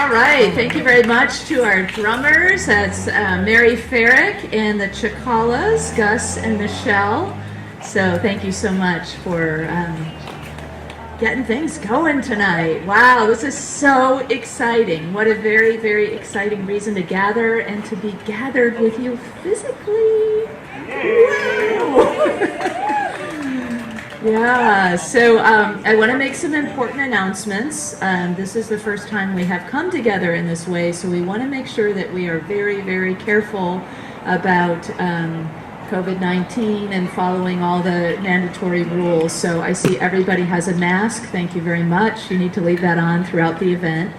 All right, thank you very much to our drummers. That's Mary Farrick and the Chakalas, Gus and Michelle. So thank you so much for getting things going tonight. Wow, this is so exciting. What a very, very exciting reason to gather and to be gathered with you physically. Wow. Yeah, so I want to make some important announcements. This is the first time we have come together in this way, so we want to make sure that we are very, very careful about COVID-19 and following all the mandatory rules. So I see everybody has a mask. Thank you very much. You need to leave that on throughout the event.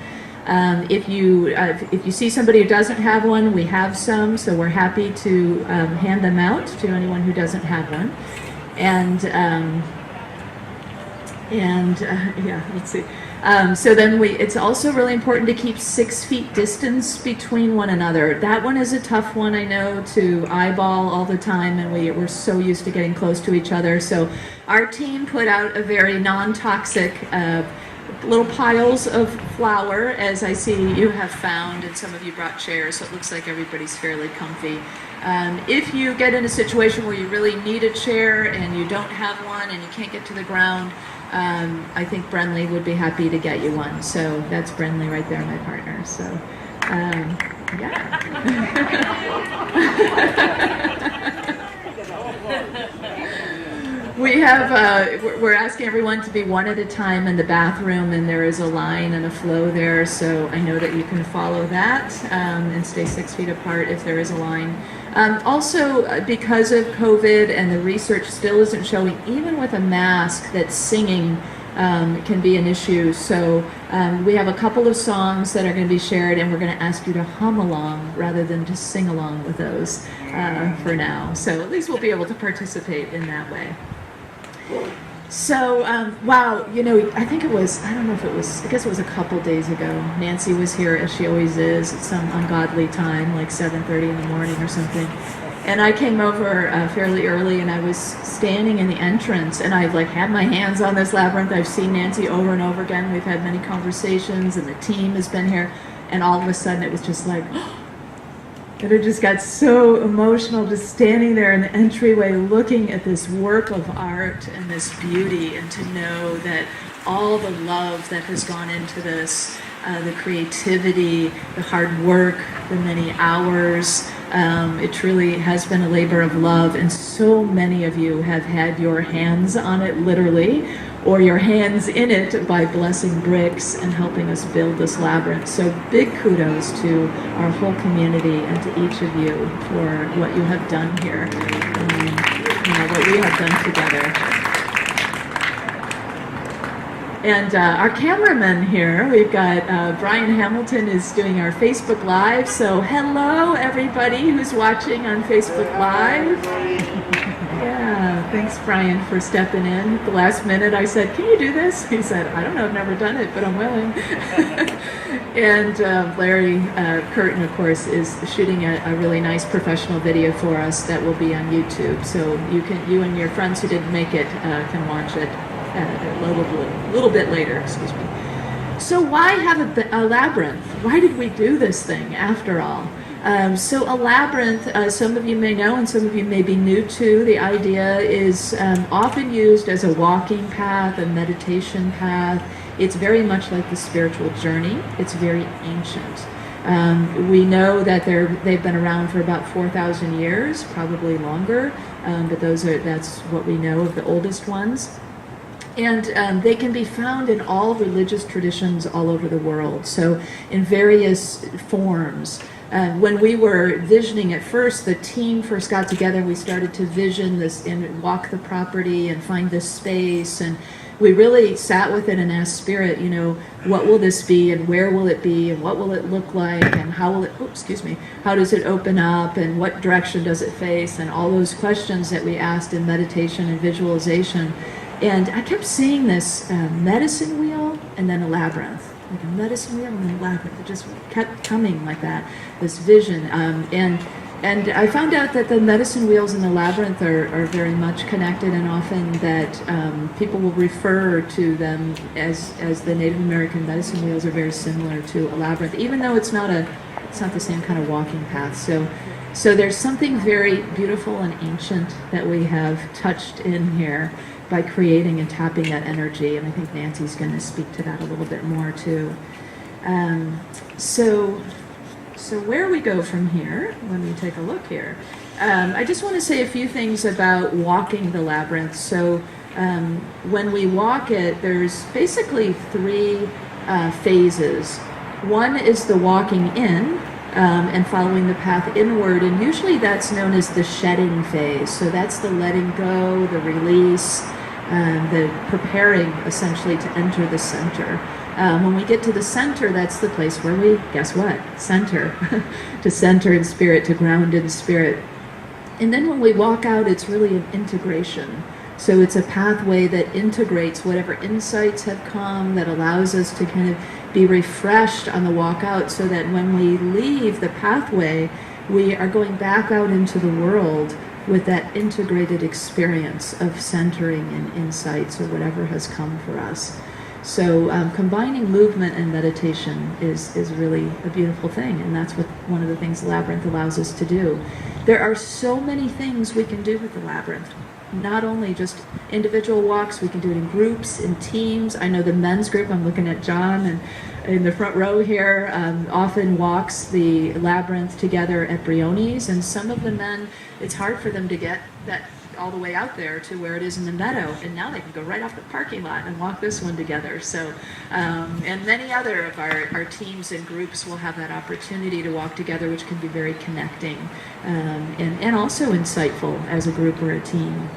If you see somebody who doesn't have one, we have some, so we're happy to hand them out to anyone who doesn't have one. And yeah, let's see. So then it's also really important to keep 6 feet distance between one another. That one is a tough one, I know, to eyeball all the time, and we're so used to getting close to each other. So our team put out a very non-toxic little piles of flour, as I see you have found, and some of you brought chairs, so it looks like everybody's fairly comfy. If you get in a situation where you really need a chair and you don't have one and you can't get to the ground, I think Brenly would be happy to get you one. So that's Brenly right there, my partner. So, yeah. We have, we're asking everyone to be one at a time in the bathroom, and there is a line and a flow there, so I know that you can follow that and stay 6 feet apart if there is a line. Also, because of COVID and the research still isn't showing, even with a mask, that singing can be an issue. So we have a couple of songs that are going to be shared, and we're going to ask you to hum along rather than just sing along with those for now. So at least we'll be able to participate in that way. So, wow, you know, I think it was, I don't know if it was, I guess it was a couple days ago. Nancy was here, as she always is, at some ungodly time, like 7:30 in the morning or something. And I came over fairly early, and I was standing in the entrance, and I've like had my hands on this labyrinth. I've seen Nancy over and over again. We've had many conversations, and the team has been here. And all of a sudden, it was just like, and it just got so emotional, just standing there in the entryway looking at this work of art and this beauty, and to know that all the love that has gone into this, the creativity, the hard work, the many hours, it truly has been a labor of love, and so many of you have had your hands on it literally, or your hands in it by blessing bricks and helping us build this labyrinth. So big kudos to our whole community and to each of you for what you have done here, what we have done together. And our cameraman here, we've got Brian Hamilton is doing our Facebook Live. So hello everybody who's watching on Facebook Live. Yeah, thanks Brian for stepping in. At the last minute I said, can you do this? He said, I don't know, I've never done it, but I'm willing. And Larry Curtin, of course, is shooting a really nice professional video for us that will be on YouTube. So you and your friends who didn't make it can watch it a little bit later, excuse me. So why have a labyrinth? Why did we do this thing after all? So a labyrinth, some of you may know and some of you may be new to, the idea is often used as a walking path, a meditation path. It's very much like the spiritual journey. It's very ancient. We know that they've been around for about 4,000 years, probably longer, but that's what we know of the oldest ones. And they can be found in all religious traditions all over the world, so in various forms. When we were visioning at first, the team first got together, we started to vision this and walk the property and find this space, and we really sat with it and asked Spirit, you know, what will this be and where will it be and what will it look like and how will it, how does it open up and what direction does it face, and all those questions that we asked in meditation and visualization. And I kept seeing this medicine wheel and then a labyrinth, like a medicine wheel and then a labyrinth. It just kept coming like that, this vision. And and I found out that the medicine wheels in the labyrinth are very much connected, and often that people will refer to them as the Native American medicine wheels are very similar to a labyrinth, even though it's not the same kind of walking path. So there's something very beautiful and ancient that we have touched in here by creating and tapping that energy, and I think Nancy's going to speak to that a little bit more too. So where we go from here, let me take a look here. I just want to say a few things about walking the labyrinth. So when we walk it, there's basically three phases. One is the walking in and following the path inward, and usually that's known as the shedding phase. So that's the letting go, the release, the preparing essentially to enter the center. When we get to the center, that's the place where we, guess what? Center. To center in spirit, to ground in spirit. And then when we walk out, it's really an integration. So it's a pathway that integrates whatever insights have come, that allows us to kind of be refreshed on the walk out, so that when we leave the pathway, we are going back out into the world with that integrated experience of centering and insights or whatever has come for us. So combining movement and meditation is really a beautiful thing, and that's what one of the things the Labyrinth allows us to do. There are so many things we can do with the Labyrinth. Not only just individual walks, we can do it in groups, in teams. I know the men's group, I'm looking at John and in the front row here, often walks the Labyrinth together at Brioni's, and some of the men, it's hard for them to get that all the way out there to where it is in the meadow, and now they can go right off the parking lot and walk this one together. So, and many other of our teams and groups will have that opportunity to walk together, which can be very connecting and also insightful as a group or a team.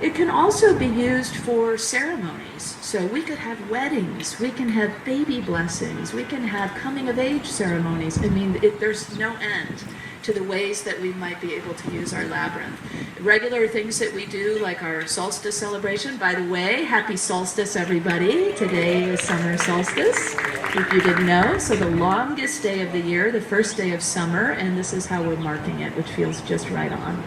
It can also be used for ceremonies. So we could have weddings, we can have baby blessings, we can have coming of age ceremonies. I mean, there's no end to the ways that we might be able to use our labyrinth. Regular things that we do, like our solstice celebration. By the way, happy solstice, everybody. Today is summer solstice, if you didn't know. So the longest day of the year, the first day of summer, and this is how we're marking it, which feels just right on.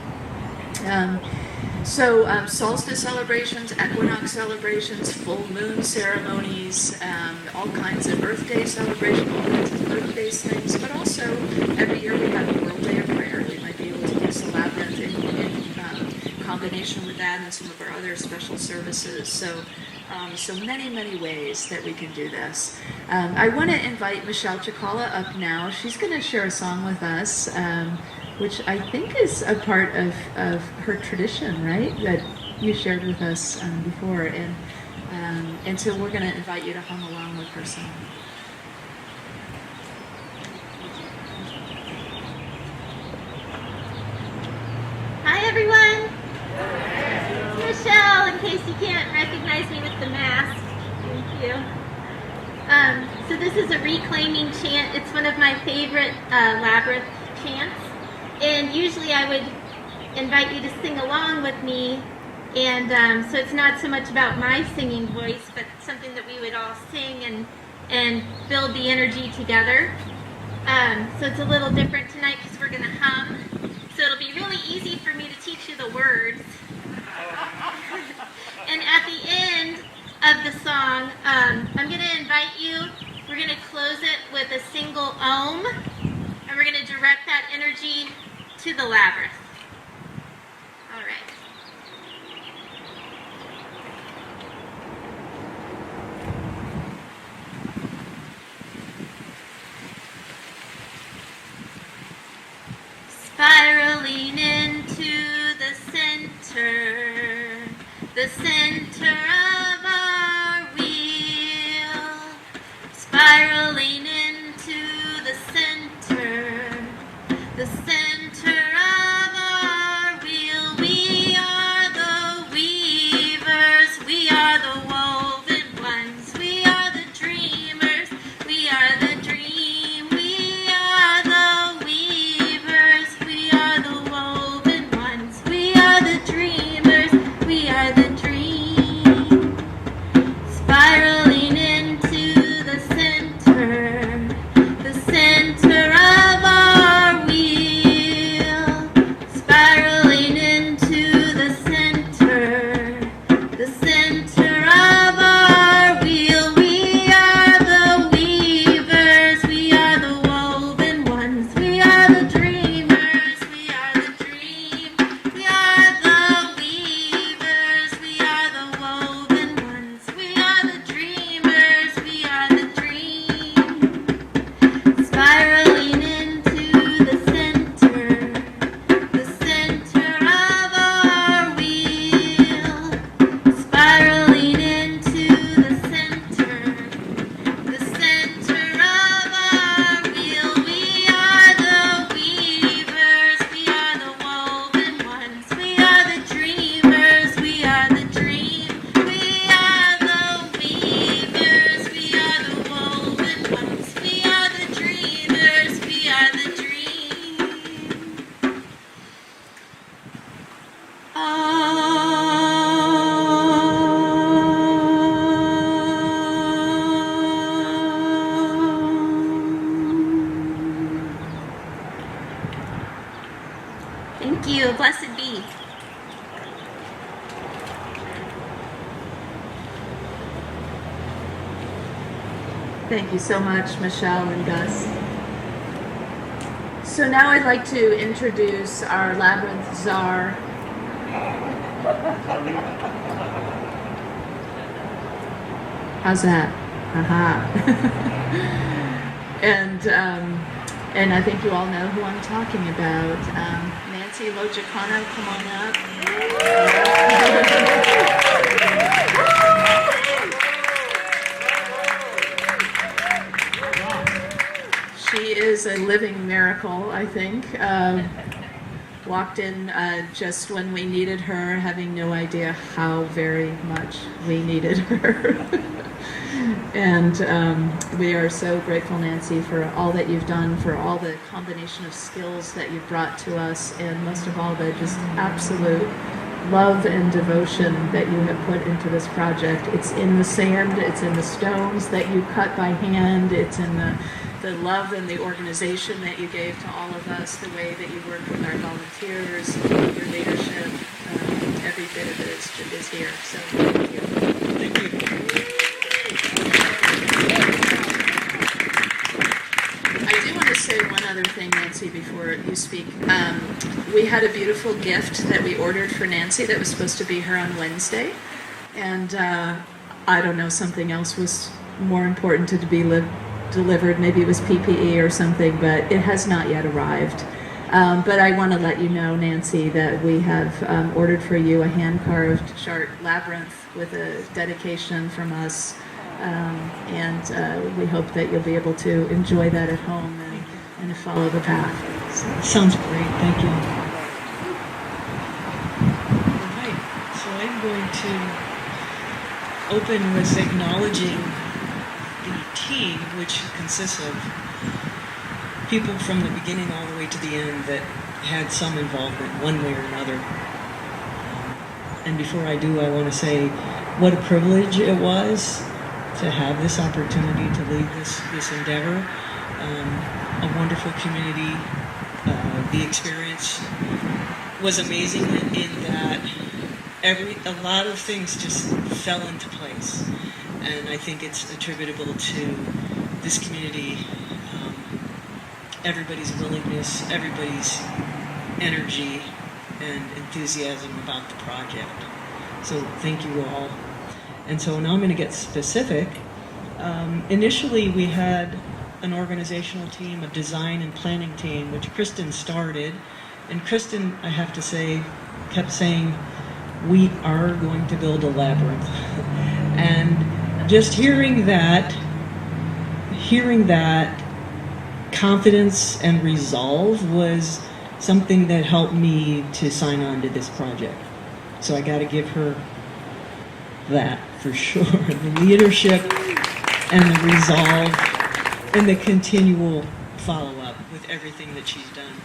Solstice celebrations, equinox celebrations, full moon ceremonies, all kinds of Earth Day celebrations, all kinds of Earth-based things, but also every year we have a World Day of Prayer. We might be able to use the Labyrinth in combination with that and some of our other special services. So many, many ways that we can do this. I want to invite Michelle Chikala up now. She's going to share a song with us. Which I think is a part of her tradition, right? That you shared with us before, and so we're going to invite you to hum along with her song. Hi everyone! It's Michelle, in case you can't recognize me with the mask. Thank you. So this is a reclaiming chant. It's one of my favorite Labyrinth chants. And usually I would invite you to sing along with me, and so it's not so much about my singing voice, but something that we would all sing and build the energy together. So it's a little different tonight because we're going to hum. So it'll be really easy for me to teach you the words. And at the end of the song, I'm going to invite you, we're going to close it with a single Om, and we're going to direct that energy to the Labyrinth. All right. Spiraling into the center of our wheel. Spiraling into the center of our wheel. We are the weavers, we are the woven ones, we are the dreamers, we are the dream. We are the weavers, we are the woven ones, we are the dreamers, we are the dream. Spiraling into the center Thank you. Blessed be. Thank you so much, Michelle and Gus. So now I'd like to introduce our Labyrinth czar. How's that? Aha. And I think you all know who I'm talking about. Nancy Lojicano, come on up. She is a living miracle, I think. Walked in just when we needed her, having no idea how very much we needed her. And we are so grateful, Nancy, for all that you've done, for all the combination of skills that you've brought to us, and most of all, the just absolute love and devotion that you have put into this project. It's in the sand, it's in the stones that you cut by hand, it's in the love and the organization that you gave to all of us, the way that you work with our volunteers, your leadership, every bit of it is here. So thank you. Thank you. I do want to say one other thing, Nancy, before you speak. We had a beautiful gift that we ordered for Nancy that was supposed to be her on Wednesday, and I don't know, something else was more important to be delivered. Maybe it was PPE or something, but it has not yet arrived. But I want to let you know, Nancy, that we have ordered for you a hand-carved chart, Labyrinth, with a dedication from us. And we hope that you'll be able to enjoy that at home and follow the path. So, sounds great, thank you. All right, so I'm going to open with acknowledging the team, which consists of people from the beginning all the way to the end that had some involvement one way or another. And before I do, I want to say what a privilege it was to have this opportunity to lead this endeavor. A wonderful community. The experience was amazing in that a lot of things just fell into place. And I think it's attributable to this community, everybody's willingness, everybody's energy and enthusiasm about the project. So thank you all. And so now I'm going to get specific. Initially, we had an organizational team, a design and planning team, which Kristen started. And Kristen, I have to say, kept saying, we are going to build a labyrinth. And just hearing that confidence and resolve was something that helped me to sign on to this project. So I got to give her that for sure. The leadership and the resolve and the continual follow-up with everything that she's done.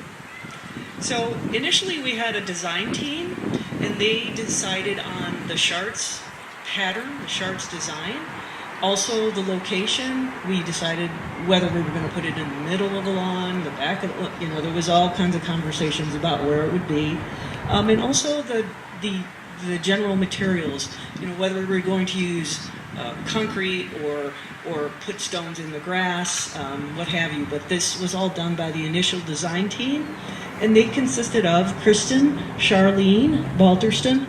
So initially we had a design team, and they decided on the charts pattern, the charts design. Also the location, we decided whether we were going to put it in the middle of the lawn, the back of the, there was all kinds of conversations about where it would be. And also the general materials, whether we were going to use concrete or put stones in the grass, what have you. But this was all done by the initial design team, and they consisted of Kristen, Charlene Balterston,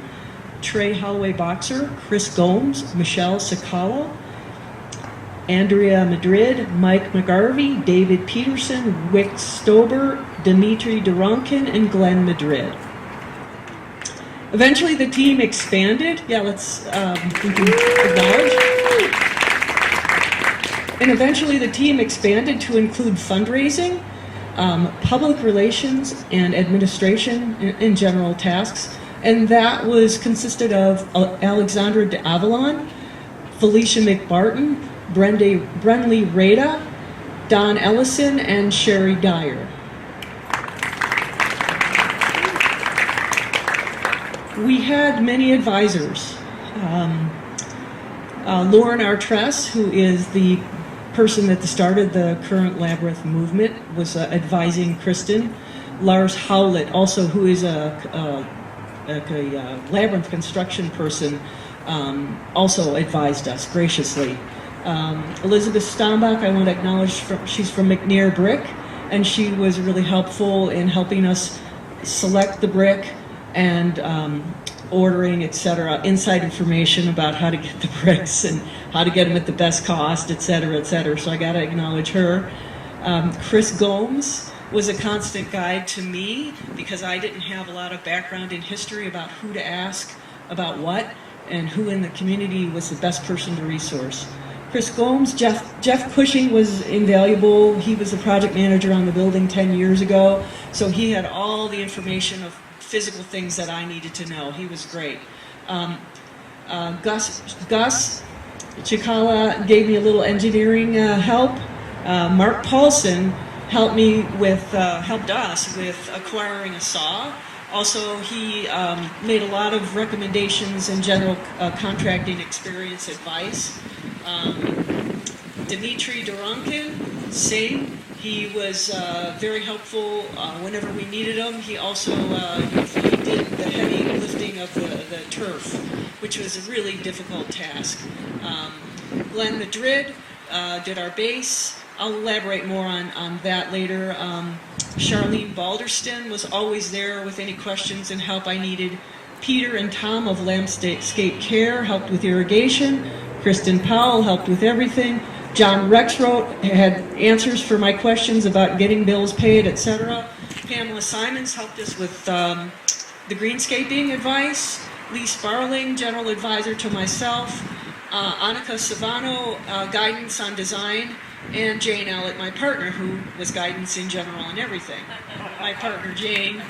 Trey Holloway-Boxer, Chris Gomes, Michelle Sakala, Andrea Madrid, Mike McGarvey, David Peterson, Wick Stober, Dimitri Duronkin, and Glenn Madrid. Eventually the team expanded. Yeah, we can acknowledge. And eventually the team expanded to include fundraising, public relations, and administration in general tasks. And that consisted of Alexandra de Avalon, Felicia McBarton, Brenley Rada, Don Ellison, and Sherry Dyer. We had many advisors. Lauren Artress, who is the person that started the current Labyrinth movement, was advising Kristen. Lars Howlett, also who is a Labyrinth construction person, also advised us graciously. Elizabeth Stambach, I want to acknowledge, she's from McNair Brick, and she was really helpful in helping us select the brick and ordering, etc., inside information about how to get the bricks and how to get them at the best cost, etc., etc. So I got to acknowledge her. Chris Gomes was a constant guide to me because I didn't have a lot of background in history about who to ask about what and who in the community was the best person to resource. Chris Gomes, Jeff Cushing was invaluable. He was the project manager on the building 10 years ago, so he had all the information of physical things that I needed to know. He was great. Gus Chikala gave me a little engineering help. Mark Paulson helped us with acquiring a saw. Also, he made a lot of recommendations and general contracting experience advice. Dmitry Doronkin, same. He was very helpful whenever we needed him. He also he did the heavy lifting of the turf, which was a really difficult task. Glenn Madrid did our base. I'll elaborate more on that later. Charlene Balderston was always there with any questions and help I needed. Peter and Tom of Landscape Care helped with irrigation. Kristen Powell helped with everything. John Rexroth had answers for my questions about getting bills paid, etc. Pamela Simons helped us with the greenscaping advice. Lee Sparling, general advisor to myself. Annika Savano, guidance on design. And Jane Ellett, my partner, who was guidance in general on everything. My partner, Jane.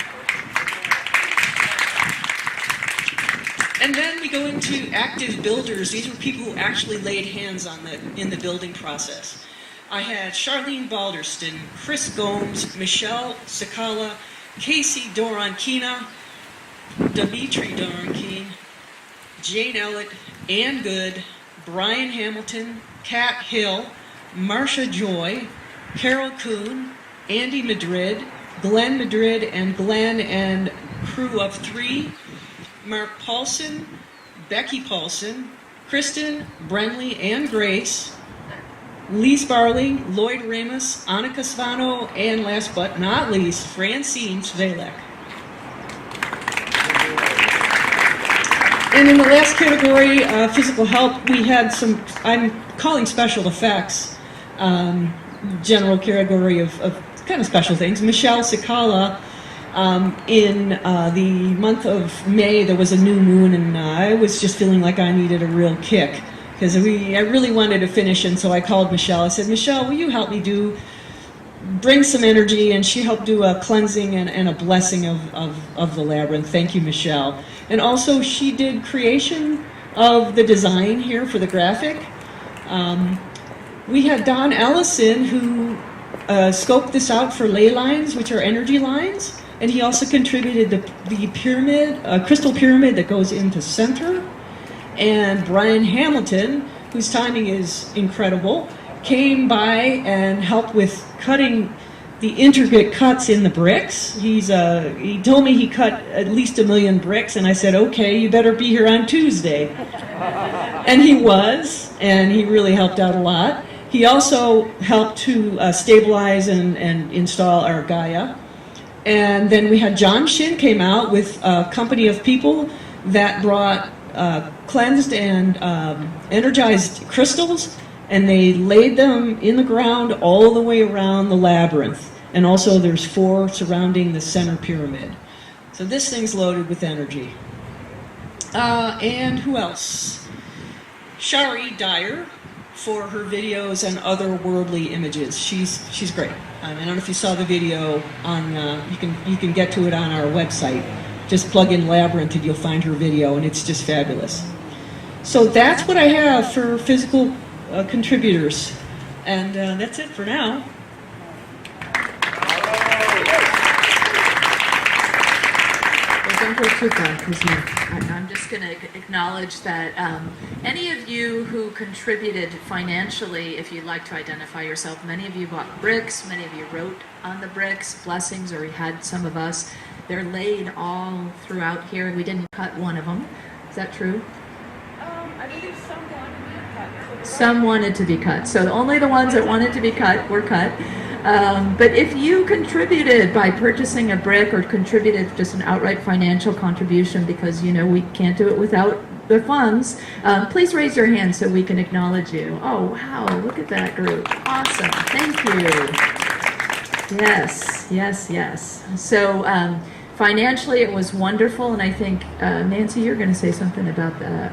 And then we go into active builders. These were people who actually laid hands on in the building process. I had Charlene Balderston, Chris Gomes, Michelle Sakala, Casey Doronkina, Dimitri Doronkin, Jane Ellett, Ann Good, Brian Hamilton, Kat Hill, Marcia Joy, Carol Kuhn, Andy Madrid, Glenn Madrid, and Glenn and crew of 3, Mark Paulson, Becky Paulson, Kristen, Brenley, and Grace, Lee Sparling, Lloyd Ramos, Annika Svano, and last but not least, Francine Svalek. And in the last category, physical help, we had some, I'm calling special effects, general category of kind of special things. Michelle Sakala, in the month of May, there was a new moon, and I was just feeling like I needed a real kick because I really wanted to finish, and so I called Michelle. I said, Michelle, will you help me bring some energy? And she helped do a cleansing and a blessing of the labyrinth. Thank you, Michelle. And also, she did creation of the design here for the graphic. We had Don Ellison, who scoped this out for ley lines, which are energy lines. And he also contributed the pyramid, crystal pyramid that goes into center. And Brian Hamilton, whose timing is incredible, came by and helped with cutting the intricate cuts in the bricks. He told me he cut at least 1 million bricks, and I said, okay, you better be here on Tuesday. And he was, and he really helped out a lot. He also helped to stabilize and install our Gaia. And then we had John Shin came out with a company of people that brought cleansed and energized crystals, and they laid them in the ground all the way around the labyrinth. And also there's 4 surrounding the center pyramid. So this thing's loaded with energy. And who else? Shari Dyer for her videos and otherworldly images. She's great. I don't know if you saw the video on. You can get to it on our website. Just plug in Labyrinth and you'll find her video, and it's just fabulous. So that's what I have for physical contributors, and that's it for now. don't go too far, because I'm just going to acknowledge that any of you who contributed financially, if you'd like to identify yourself, many of you bought bricks, many of you wrote on the bricks, blessings, or we had some of us. They're laid all throughout here, and we didn't cut one of them. Is that true? I believe some wanted to be cut. Some wanted to be cut. So only the ones that wanted to be cut were cut. But if you contributed by purchasing a brick or contributed just an outright financial contribution, because, you know, we can't do it without the funds, please raise your hand so we can acknowledge you. Oh, wow, look at that group. Awesome. Thank you. Yes, yes, yes. So financially it was wonderful, and I think, Nancy, you're going to say something about the,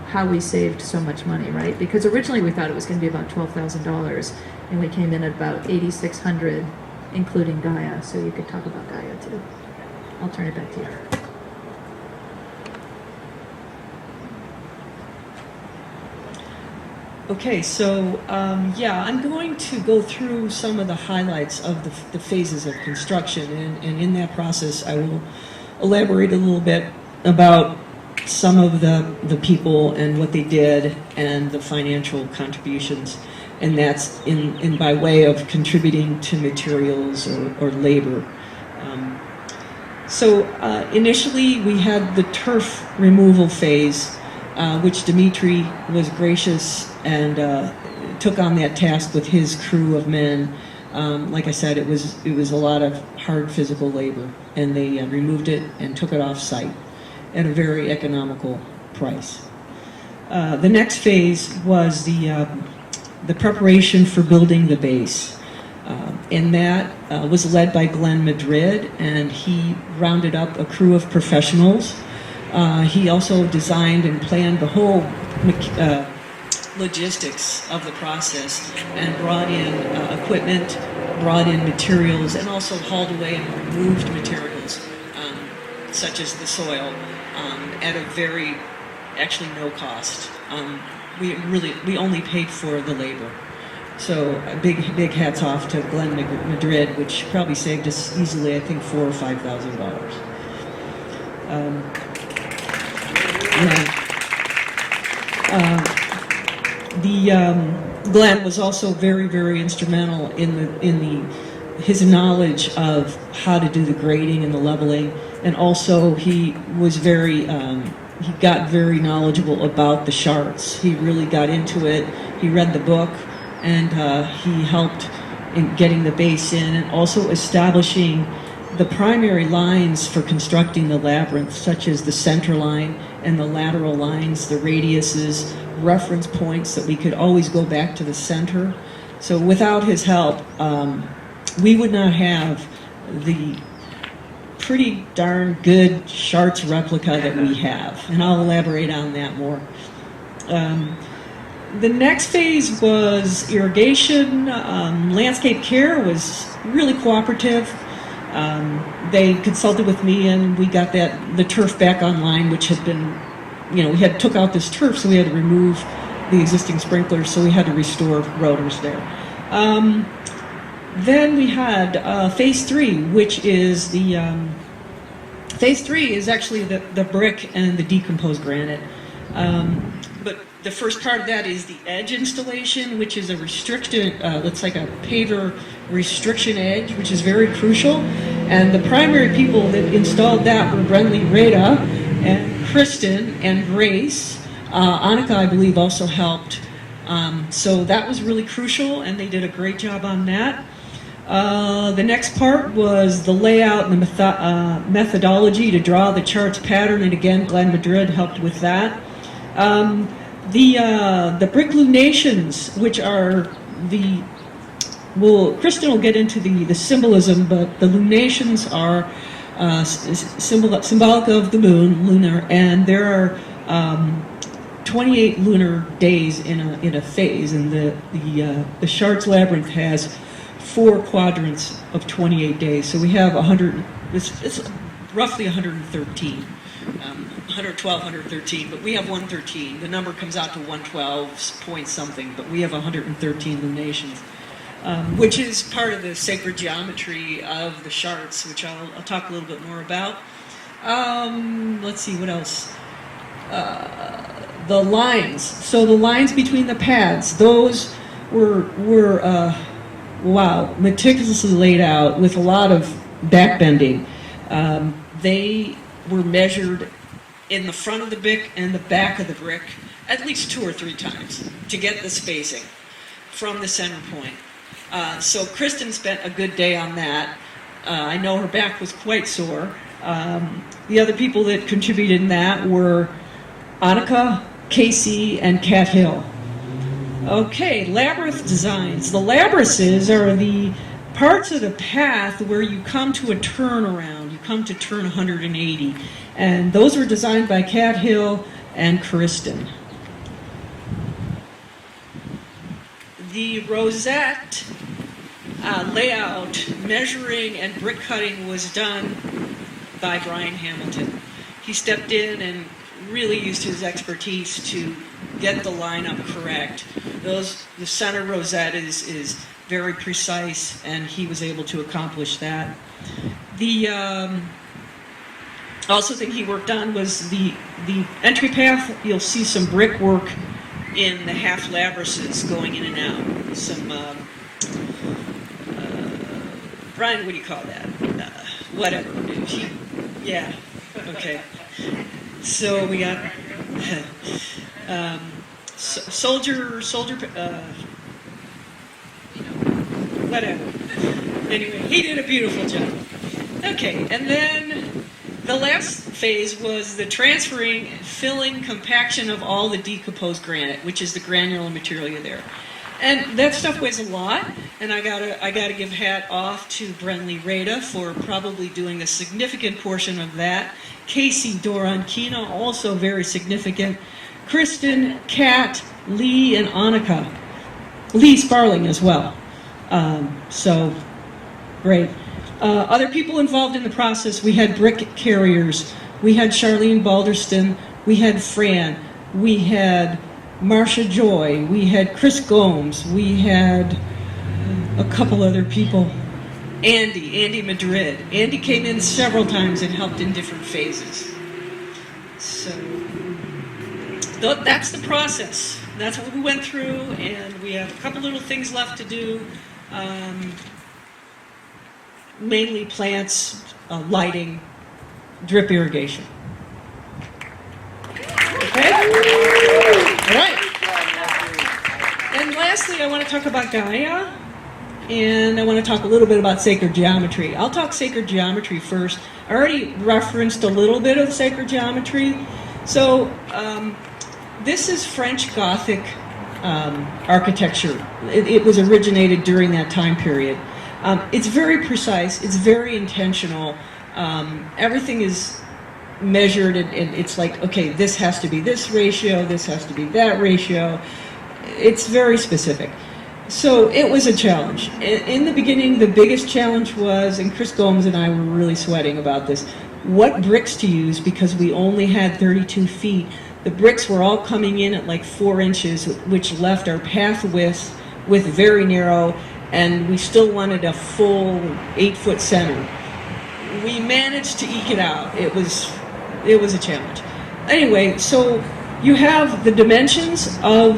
how we saved so much money, right? Because originally we thought it was going to be about $12,000, and we came in at about $8,600, including Gaia. So you could talk about Gaia too. I'll turn it back to you. Okay, so yeah, I'm going to go through some of the highlights of the phases of construction, and in that process I will elaborate a little bit about some of the people and what they did and the financial contributions, and that's in by way of contributing to materials or labor. So initially we had the turf removal phase, which Dimitri was gracious and took on that task with his crew of men. Like I said, it was a lot of hard physical labor, and they removed it and took it off site at a very economical price. The next phase was the preparation for building the base, and that was led by Glenn Madrid, and he rounded up a crew of professionals. He also designed and planned the whole logistics of the process and brought in equipment, brought in materials, and also hauled away and removed materials, such as the soil, at a very, actually no cost. We only paid for the labor. So big hats off to Glenn Madrid, which probably saved us easily, I think, $4,000 or $5,000. Glenn was also very, very instrumental in his knowledge of how to do the grading and the leveling, and also he was very he got very knowledgeable about the charts. He really got into it. He read the book, and he helped in getting the base in, and also establishing the primary lines for constructing the labyrinth, such as the center line and the lateral lines, the radiuses, reference points that we could always go back to the center. So without his help, we would not have the pretty darn good Charts replica that we have, and I'll elaborate on that more. The next phase was irrigation. Landscape care was really cooperative. They consulted with me, and we got the turf back online, which had been, we had took out this turf, so we had to remove the existing sprinklers, so we had to restore rotors there. Then we had phase 3, which is phase 3 is actually the brick and the decomposed granite. But the first part of that is the edge installation, which is a restriction, looks like a paver restriction edge, which is very crucial. And the primary people that installed that were Brenly Reda and Kristen and Grace. Annika, I believe, also helped. So that was really crucial, and they did a great job on that. The next part was the layout and the methodology to draw the charts pattern, and again, Glenn Madrid helped with that. The brick lunations, which are Kristen will get into the symbolism, but the lunations are symbolic of the moon, lunar, and there are 28 lunar days in a phase, and the Charts Labyrinth has 4 quadrants of 28 days. So we have 100. It's roughly 113, 112, 113, but we have 113. The number comes out to 112 point something, but we have 113 lunations, which is part of the sacred geometry of the Charts, which I'll talk a little bit more about. Let's see, what else? The lines. So the lines between the paths, those were wow, meticulously laid out with a lot of backbending. They were measured in the front of the brick and the back of the brick at least 2 or 3 times to get the spacing from the center point. So Kristen spent a good day on that. I know her back was quite sore. The other people that contributed in that were Annika, Casey, and Kat Hill. Okay, labyrinth designs. The labyrinths are the parts of the path where you come to a turnaround. You come to turn 180. And those were designed by Kat Hill and Kristen. The rosette layout, measuring, and brick cutting was done by Brian Hamilton. He stepped in and really used his expertise to get the lineup correct. The center rosette is very precise, and he was able to accomplish that. The also thing he worked on was the entry path. You'll see some brickwork in the half labyrinths going in and out. Some Brian, what do you call that? Whatever. Yeah. Okay. So we got soldier, whatever. Anyway, he did a beautiful job. Okay, and then the last phase was the transferring, filling, compaction of all the decomposed granite, which is the granular material there. And that stuff weighs a lot, and I gotta give hat off to Brenly Rada for probably doing a significant portion of that. Casey Dorankina, also very significant. Kristen, Kat, Lee, and Annika. Lee Sparling as well. So, great. Other people involved in the process, we had brick carriers. We had Charlene Balderston. We had Fran. We had Marcia Joy. We had Chris Gomes. We had a couple other people. Andy Madrid. Andy came in several times and helped in different phases. So that's the process. That's what we went through, and we have a couple little things left to do. Mainly plants, lighting, drip irrigation. Okay? All right. And lastly, I want to talk about Gaia, and I want to talk a little bit about sacred geometry. I'll talk sacred geometry first. I already referenced a little bit of sacred geometry. So this is French Gothic architecture. It was originated during that time period. It's very precise. It's very intentional. Everything is measured, and it's like, okay, this has to be this ratio, this has to be that ratio. It's very specific. So it was a challenge. In the beginning, the biggest challenge was, and Chris Gomes and I were really sweating about this, what bricks to use, because we only had 32 feet. The bricks were all coming in at like 4 inches, which left our path width very narrow, and we still wanted a full 8-foot center. We managed to eke it out. It was a challenge. Anyway, so you have the dimensions of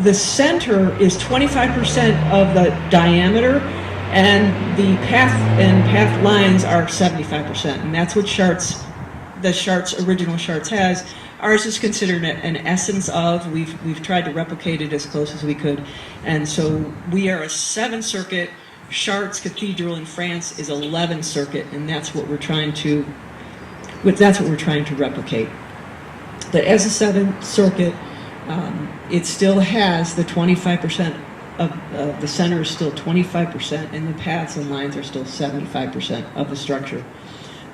the center is 25% of the diameter, and the path lines are 75%, and that's what the original Charts has. Ours is considered an essence of. We've tried to replicate it as close as we could, and so we are a 7-circuit. Chartres Cathedral in France is 11 circuit, and that's what we're trying to replicate. But as a 7 circuit, it still has the 25% of the center is still 25%, and the paths and lines are still 75% of the structure.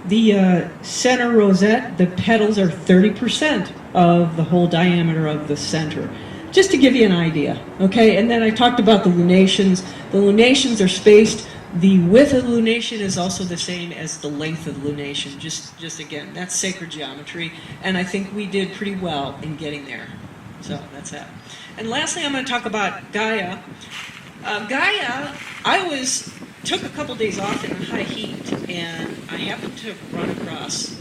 The center rosette, the petals are 30% of the whole diameter of the center. Just to give you an idea, okay? And then I talked about the lunations. The lunations are spaced. The width of the lunation is also the same as the length of the lunation. Just again, that's sacred geometry, and I think we did pretty well in getting there. So that's that. And lastly, I'm going to talk about Gaia. Gaia, took a couple days off in high heat, and I happened to run across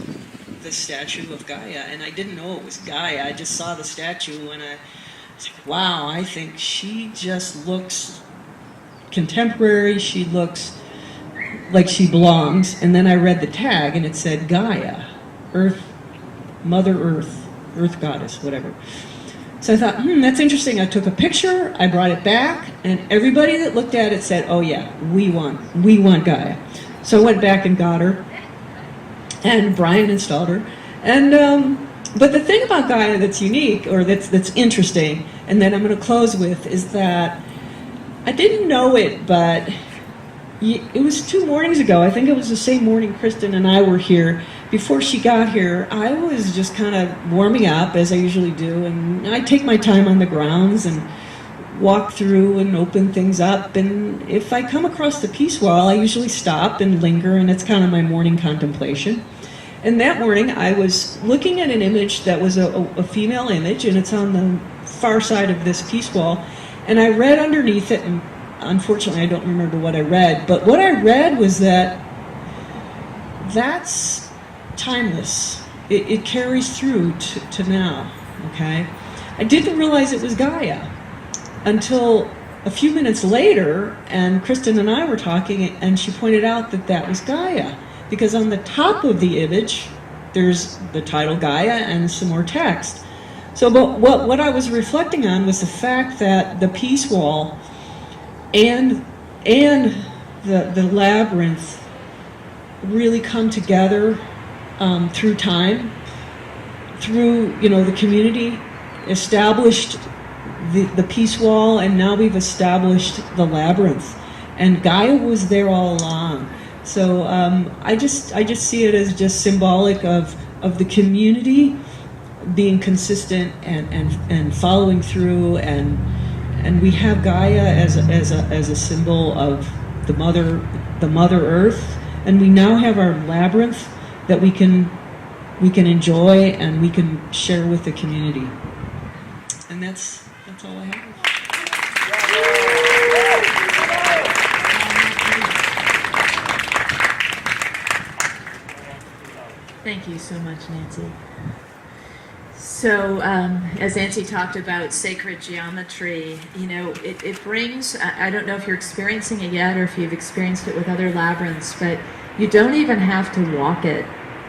the statue of Gaia, and I didn't know it was Gaia. I just saw the statue, and I was like, wow, I think she just looks contemporary. She looks like she belongs. And then I read the tag, and it said Gaia, Earth, Mother Earth, Earth Goddess, whatever. So I thought, that's interesting. I took a picture, I brought it back, and everybody that looked at it said, oh yeah, we want Gaia. So I went back and got her, and Brian installed her. And but the thing about Gaia that's unique, or that's interesting, and that I'm going to close with, is that I didn't know it, but it was 2 mornings ago. I think it was the same morning Kristen and I were here. Before she got here, I was just kind of warming up, as I usually do, and I take my time on the grounds and walk through and open things up. And if I come across the peace wall, I usually stop and linger, and it's kind of my morning contemplation. And that morning, I was looking at an image that was a female image, and it's on the far side of this peace wall. And I read underneath it, and unfortunately, I don't remember what I read, but what I read was that that's timeless. It carries through to now, okay? I didn't realize it was Gaia until a few minutes later, and Kristen and I were talking, and she pointed out that that was Gaia, because on the top of the image, there's the title Gaia and some more text. So but what I was reflecting on was the fact that the peace wall and the labyrinth really come together through time, through the community established the peace wall, and now we've established the labyrinth, and Gaia was there all along. So I just see it as just symbolic of the community being consistent and following through, and we have Gaia as a symbol of the Mother Earth, and we now have our labyrinth that we can enjoy and we can share with the community. And that's all I have. Thank you so much, Nancy. So, as Nancy talked about sacred geometry, it brings, I don't know if you're experiencing it yet or if you've experienced it with other labyrinths, but you don't even have to walk it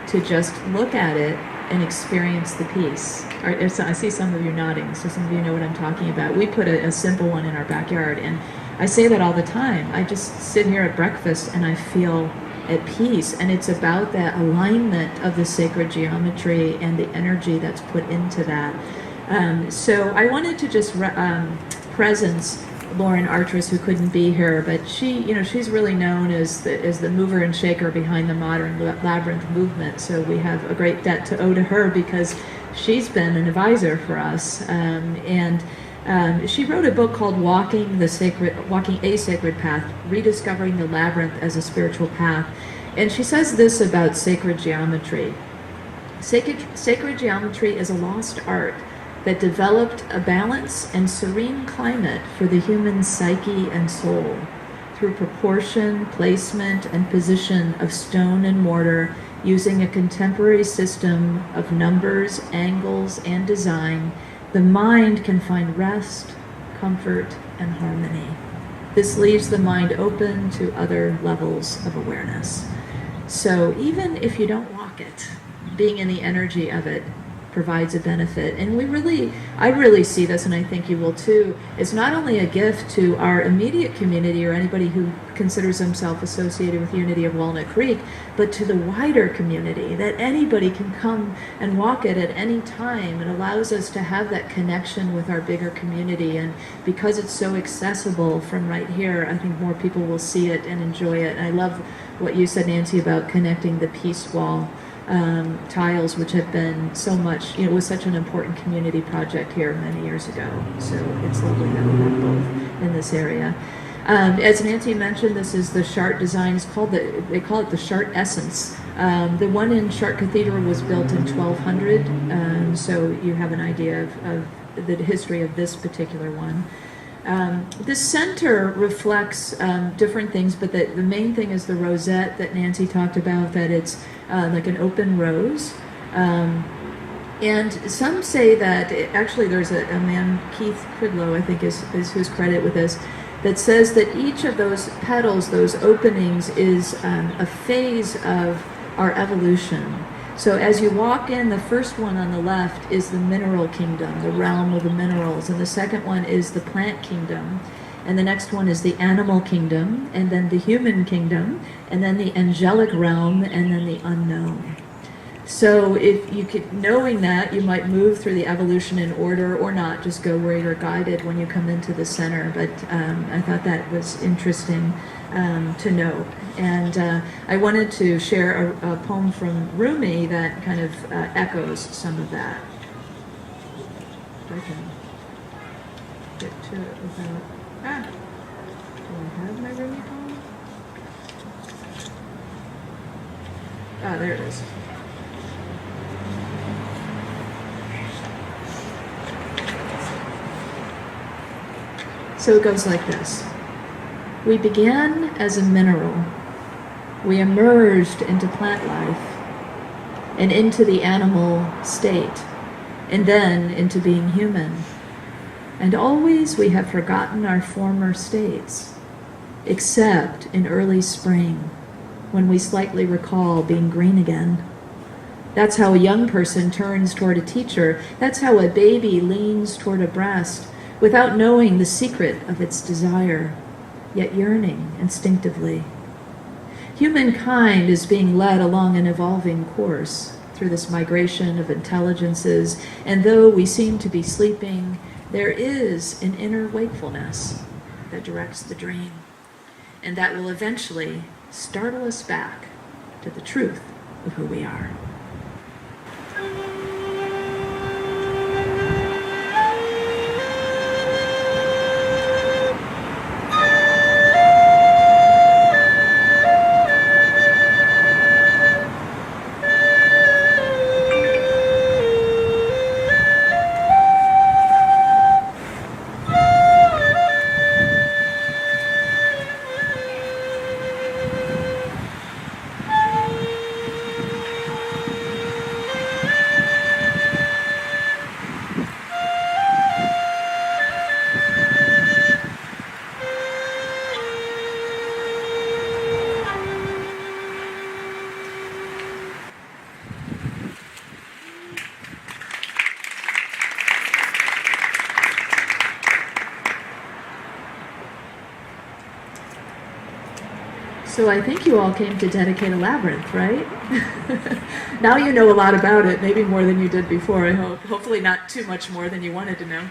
to just look at it and experience the peace. I see some of you nodding, so some of you know what I'm talking about. We put a simple one in our backyard, and I say that all the time. I just sit here at breakfast and I feel at peace, and it's about that alignment of the sacred geometry and the energy that's put into that. So I wanted to just presence Lauren Artress, who couldn't be here, but she's really known as the mover and shaker behind the modern labyrinth movement. So we have a great debt to owe to her, because she's been an advisor for us, and she wrote a book called Walking a Sacred Path, Rediscovering the Labyrinth as a Spiritual Path. And she says this about sacred geometry. Sacred geometry is a lost art that developed a balanced and serene climate for the human psyche and soul through proportion, placement, and position of stone and mortar, using a contemporary system of numbers, angles, and design. The mind can find rest, comfort, and harmony. This leaves the mind open to other levels of awareness. So even if you don't walk it, being in the energy of it provides a benefit. And I really see this, and I think you will too, it's not only a gift to our immediate community or anybody who considers themselves associated with Unity of Walnut Creek, but to the wider community, that anybody can come and walk it at any time. It allows us to have that connection with our bigger community, and because it's so accessible from right here, I think more people will see it and enjoy it. And I love what you said, Nancy, about connecting the peace wall tiles, which have been so much, was such an important community project here many years ago. So it's lovely that we have both in this area. As Nancy mentioned, this is the Chart design. They call it the Chart Essence. The one in Chart Cathedral was built in 1200, so you have an idea of the history of this particular one. The center reflects different things, but the main thing is the rosette that Nancy talked about, that it's like an open rose. And some say that actually there's a man, Keith Cridlow, I think is whose credit with this, that says that each of those petals, those openings, is a phase of our evolution. So as you walk in, the first one on the left is the mineral kingdom, the realm of the minerals, and the second one is the plant kingdom, and the next one is the animal kingdom, and then the human kingdom, and then the angelic realm, and then the unknown. So if you could, knowing that, you might move through the evolution in order or not, just go where you're guided when you come into the center. But I thought that was interesting to know. And I wanted to share a poem from Rumi that kind of echoes some of that. If I can get to it without... do I have my Rumi poem? There it is. So it goes like this. We began as a mineral. We emerged into plant life and into the animal state, and then into being human. And always we have forgotten our former states, except in early spring, when we slightly recall being green again. That's how a young person turns toward a teacher. That's how a baby leans toward a breast, without knowing the secret of its desire, yet yearning instinctively. Humankind is being led along an evolving course through this migration of intelligences, and though we seem to be sleeping, there is an inner wakefulness that directs the dream, and that will eventually startle us back to the truth of who we are. So I think you all came to dedicate a labyrinth, right? Now you know a lot about it, maybe more than you did before, I hope. Hopefully not too much more than you wanted to know.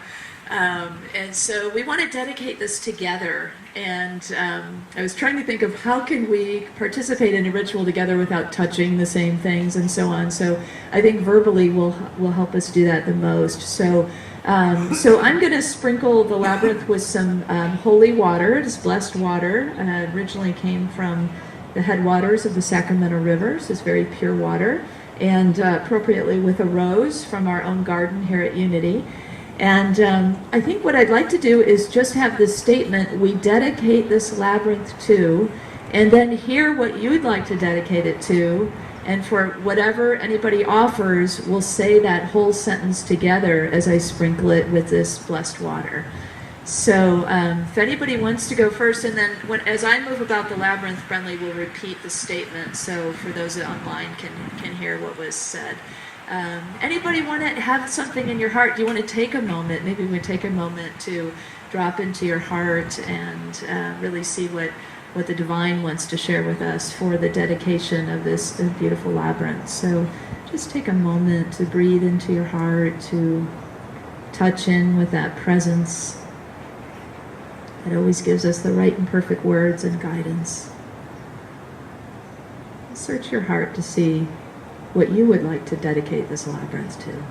And so we want to dedicate this together. And I was trying to think of how can we participate in a ritual together without touching the same things and so on. So I think verbally will help us do that the most. So I'm going to sprinkle the labyrinth with some holy water. It's blessed water. Originally came from the headwaters of the Sacramento River. So it's very pure water. And appropriately with a rose from our own garden here at Unity. And I think what I'd like to do is just have this statement, we dedicate this labyrinth to, and then hear what you'd like to dedicate it to. And for whatever anybody offers, we'll say that whole sentence together as I sprinkle it with this blessed water. So if anybody wants to go first, and then as I move about the labyrinth, Brenly will repeat the statement, so for those that online can hear what was said. Anybody want to have something in your heart? Do you want to take a moment? Maybe we take a moment to drop into your heart and really see what the divine wants to share with us for the dedication of this beautiful labyrinth. So just take a moment to breathe into your heart, to touch in with that presence that always gives us the right and perfect words and guidance. Search your heart to see what you would like to dedicate this labyrinth to.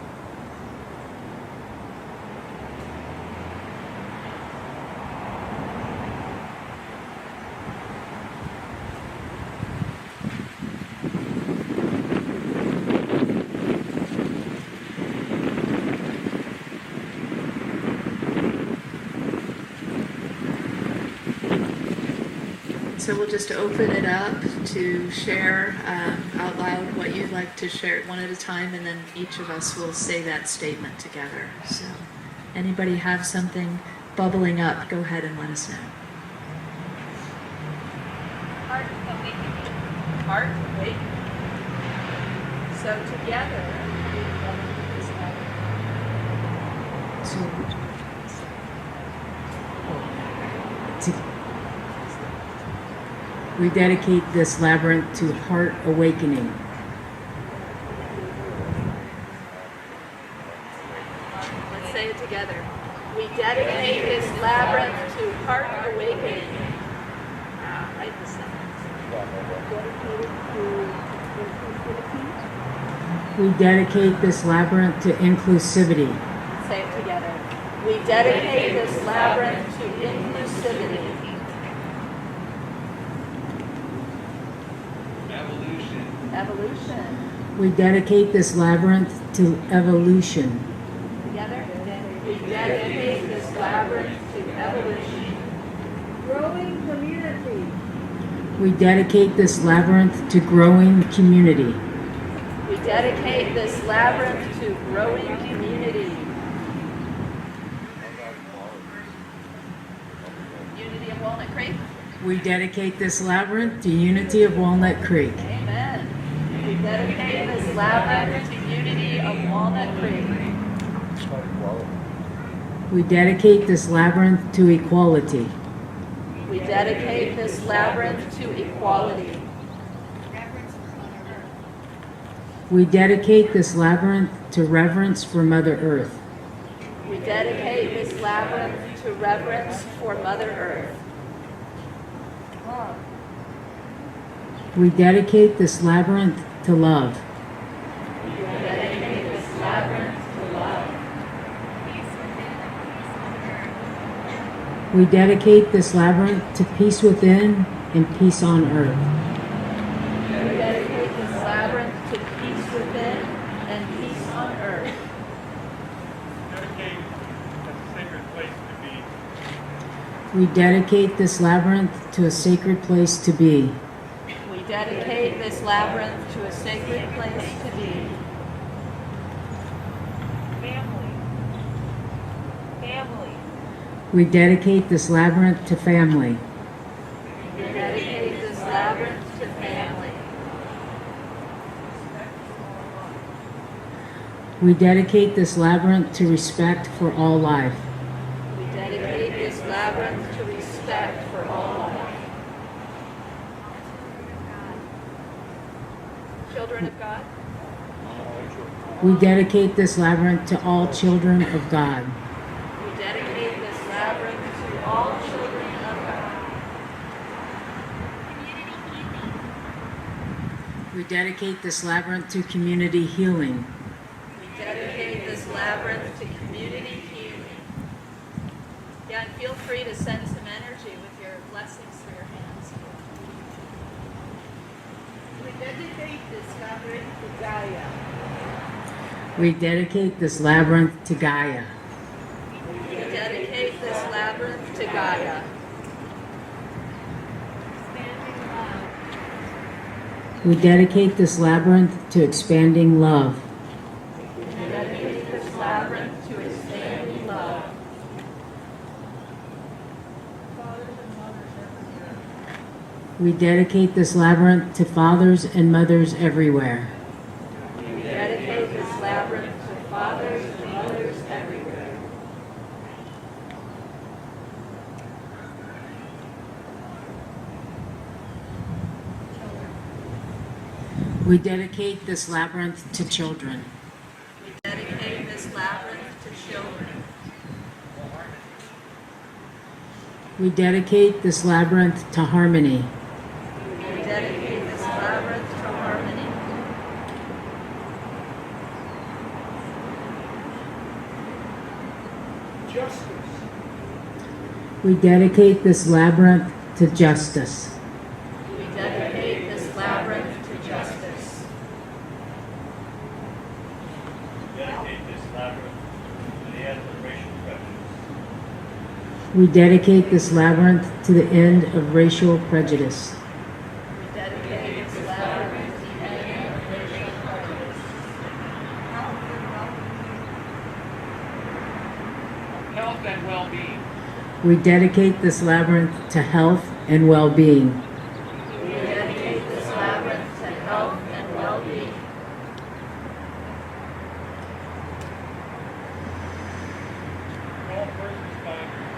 So we'll just open it up to share out loud what you'd like to share one at a time, and then each of us will say that statement together. So anybody have something bubbling up, go ahead and let us know. Heart awakening. Heart awakening. So together, We dedicate this labyrinth to heart awakening. let's say it together. We dedicate this labyrinth to heart awakening. Write this down. We dedicate this labyrinth to inclusivity. Say it together. We dedicate this labyrinth to inclusivity. Evolution. We dedicate this labyrinth to evolution. Together. We dedicate this labyrinth to evolution. Growing community. We dedicate this labyrinth to growing community. We dedicate this labyrinth to growing community. Unity of Walnut Creek. We dedicate this labyrinth to Unity of Walnut Creek. Amen. We dedicate this labyrinth to Unity of Walnut Creek. We dedicate this labyrinth to equality. We dedicate this labyrinth to equality. We dedicate this labyrinth to reverence for Mother Earth. We dedicate this labyrinth to reverence for Mother Earth. We dedicate this labyrinth to love. We dedicate this labyrinth to love. We dedicate this labyrinth to peace within and peace on earth. We dedicate this labyrinth to peace within and peace on earth. We dedicate this labyrinth to a sacred place to be. We dedicate this labyrinth to a sacred place to be. Family. Family. We dedicate this labyrinth to family. We dedicate this labyrinth to family. We dedicate this labyrinth to respect for all life. We dedicate this labyrinth to respect for all life. Children of God. We dedicate this labyrinth to all children of God. We dedicate this labyrinth to all children of God. We dedicate this labyrinth to community healing. We dedicate this labyrinth to community healing. Yeah, and feel free to send some energy with your blessings through your hands. We dedicate this labyrinth to Gaia. We dedicate this labyrinth to Gaia. We dedicate this labyrinth to Gaia. We dedicate this labyrinth to expanding love. We dedicate this labyrinth to expanding love. We dedicate this labyrinth to fathers and mothers everywhere. We dedicate this labyrinth to fathers and mothers everywhere. We dedicate this labyrinth to children. We dedicate this labyrinth to children. We dedicate this labyrinth to harmony. We dedicate this labyrinth to harmony. Justice. We dedicate this labyrinth to justice. We dedicate this labyrinth to justice. Dedicate this labyrinth to the end of racial prejudice. We dedicate this labyrinth to the end of racial prejudice. We dedicate this labyrinth to the end of racial prejudice. Health and well-being. We dedicate this labyrinth to health and well-being. We dedicate this labyrinth to health and well-being. All first responders,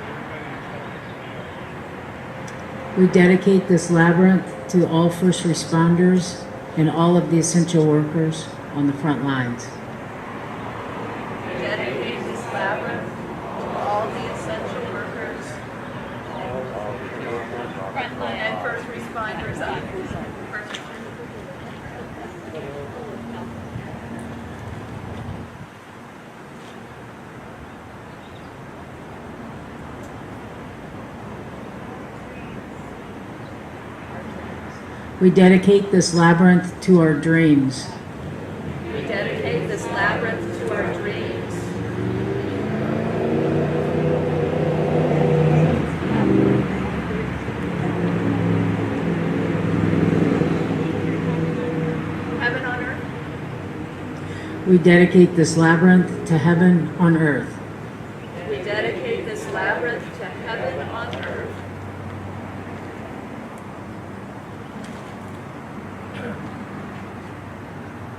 everybody. We dedicate this labyrinth to all first responders and all of the essential workers on the front lines. We dedicate this labyrinth to all the essential workers and first responders. We dedicate this labyrinth to our dreams. We dedicate this labyrinth to our dreams. Heaven on earth. We dedicate this labyrinth to heaven on earth. We dedicate this labyrinth to heaven on earth.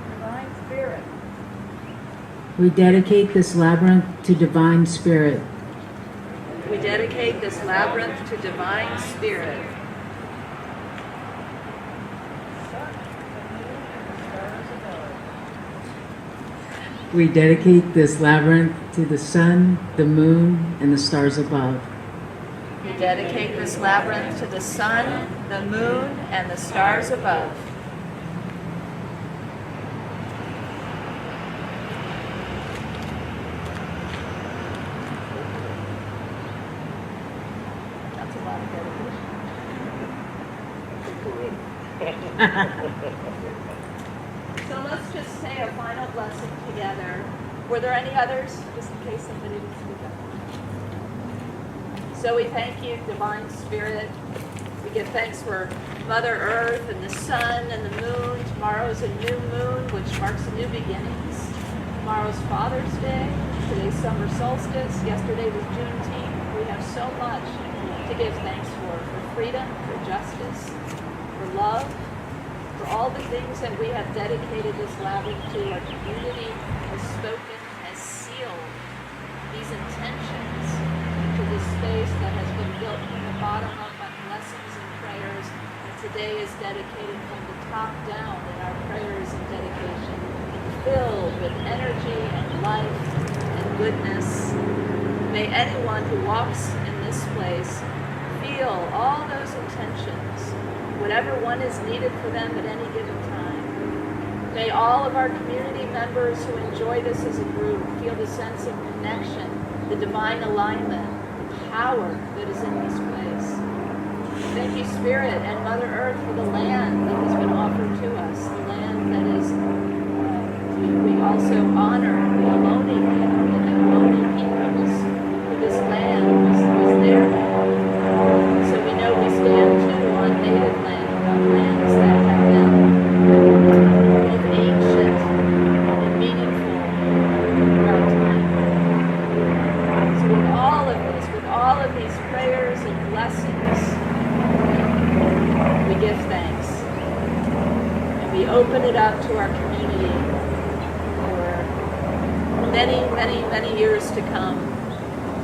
Divine Spirit. We dedicate this labyrinth to divine spirit. We dedicate this labyrinth to divine spirit. We dedicate this labyrinth to the sun, the moon, and the stars above. We dedicate this labyrinth to the sun, the moon, and the stars above. That's a lot of dedication. So let's just say a final blessing together. Were there any others, just in case somebody didn't speak up? So we thank you, Divine Spirit. We give thanks for Mother Earth and the sun and the moon. Tomorrow is a new moon, which marks new beginnings. Tomorrow's Father's Day. Today's summer solstice. Yesterday was Juneteenth. We have so much to give thanks for freedom, for justice, for love, for all the things that we have dedicated this labyrinth to. Our community has spoken, has sealed these intentions to this space that has been built from the bottom up on blessings and prayers, and today is dedicated from the top down in our prayers and dedication, filled with energy and life and goodness. May anyone who walks in this place feel all those intentions, whatever one is needed for them at any given time. May all of our community members who enjoy this as a group feel the sense of connection, the divine alignment, the power that is in this place. Thank you, Spirit and Mother Earth, for the land that has been offered to us, the land that is, we also honor the Ohlone land, the Ohlone peoples, for this land was their land. So we know we stand too on native land, on lands that have been both ancient and meaningful throughout time. So with all of this, with all of these prayers and blessings, we give thanks. And we open it up to our community for many, many, many years to come,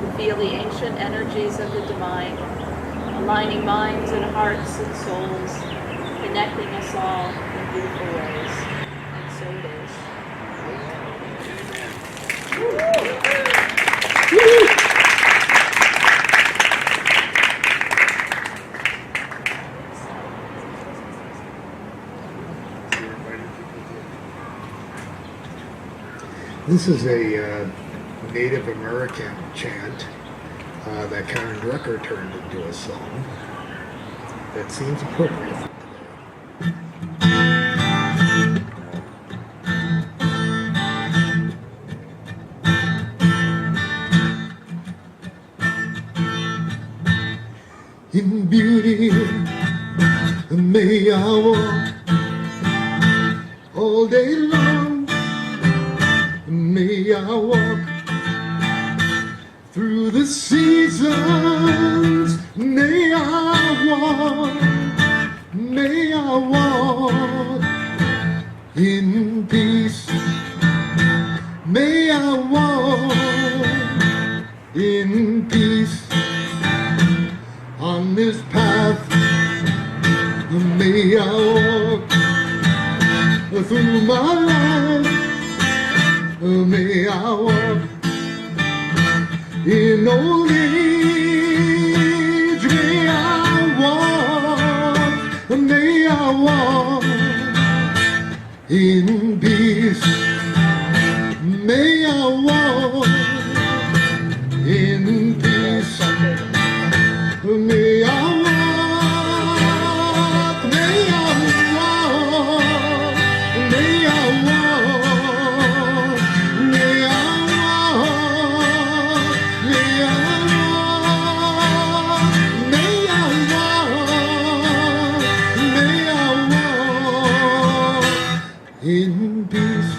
to feel the ancient energies of the divine, aligning minds and hearts and souls, connecting us all in beautiful ways. And so it is. This is a Native American chant that Karen Drucker turned into a song that seems appropriate. May I walk all day long. May I walk through the seasons. May I walk. May I walk in peace. May I walk in peace on this path. May I walk through my life. May I walk in old age. May I walk. May I walk in peace. May I walk in peace. May I walk. May I walk. May I walk. May I walk. May I walk. May I walk. May I walk in peace.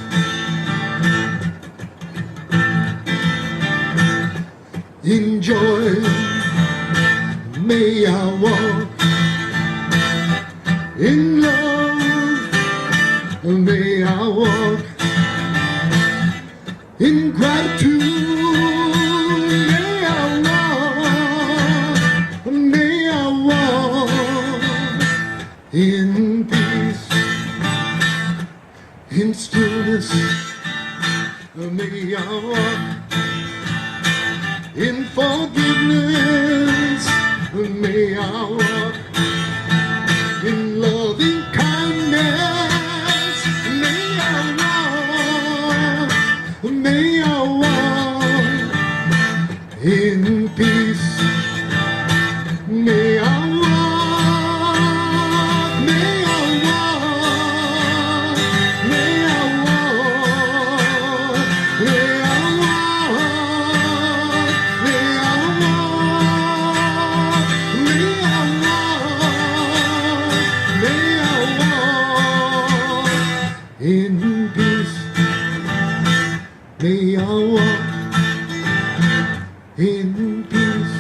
In joy, may I walk. In love, may I walk. In gratitude, may I walk. May I walk in peace. In stillness, may I walk. In forgiveness, may I walk. In loving kindness, may I walk. May I walk in peace. May I walk. May I walk. May I walk. May I walk. May I walk. May I walk. May I walk in peace. May I walk in peace.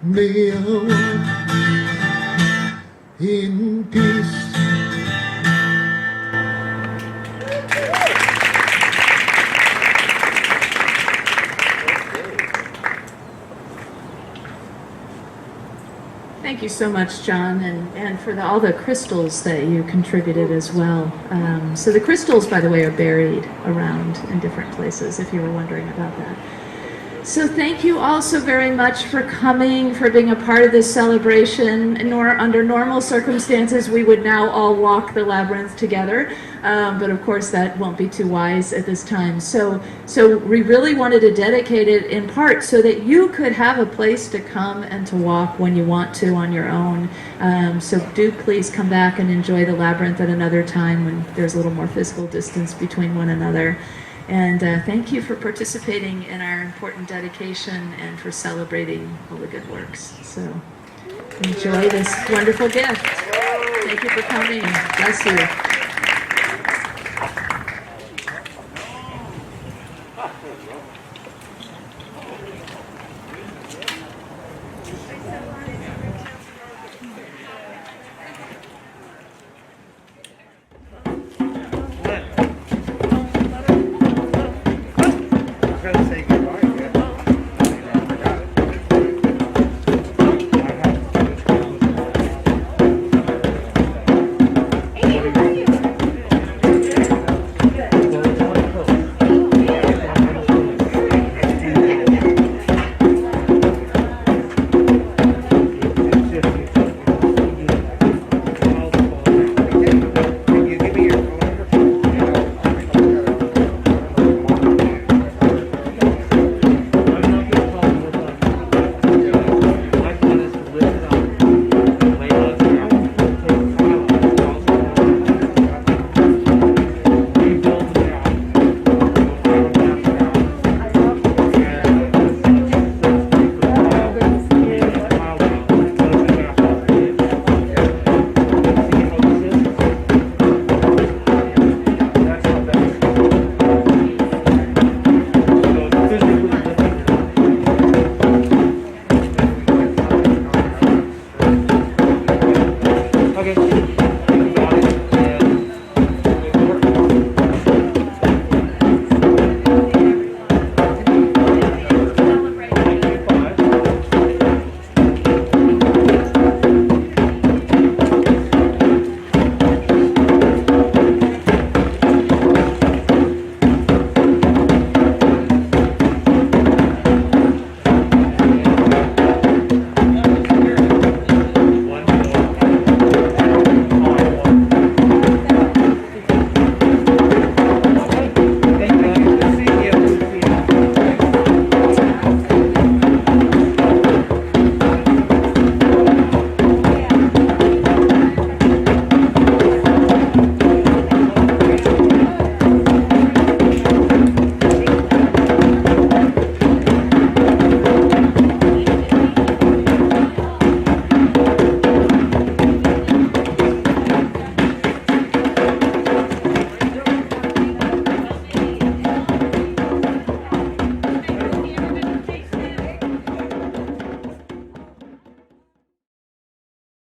May I walk in peace. Thank you so much, John, and for all the crystals that you contributed as well. So the crystals, by the way, are buried around in different places, if you were wondering about that. So thank you all so very much for coming, for being a part of this celebration. Under normal circumstances, we would now all walk the labyrinth together, but of course that won't be too wise at this time. So we really wanted to dedicate it in part so that you could have a place to come and to walk when you want to on your own. So do please come back and enjoy the labyrinth at another time when there's a little more physical distance between one another. And thank you for participating in our important dedication and for celebrating all the good works. So enjoy this wonderful gift. Thank you for coming. Bless you.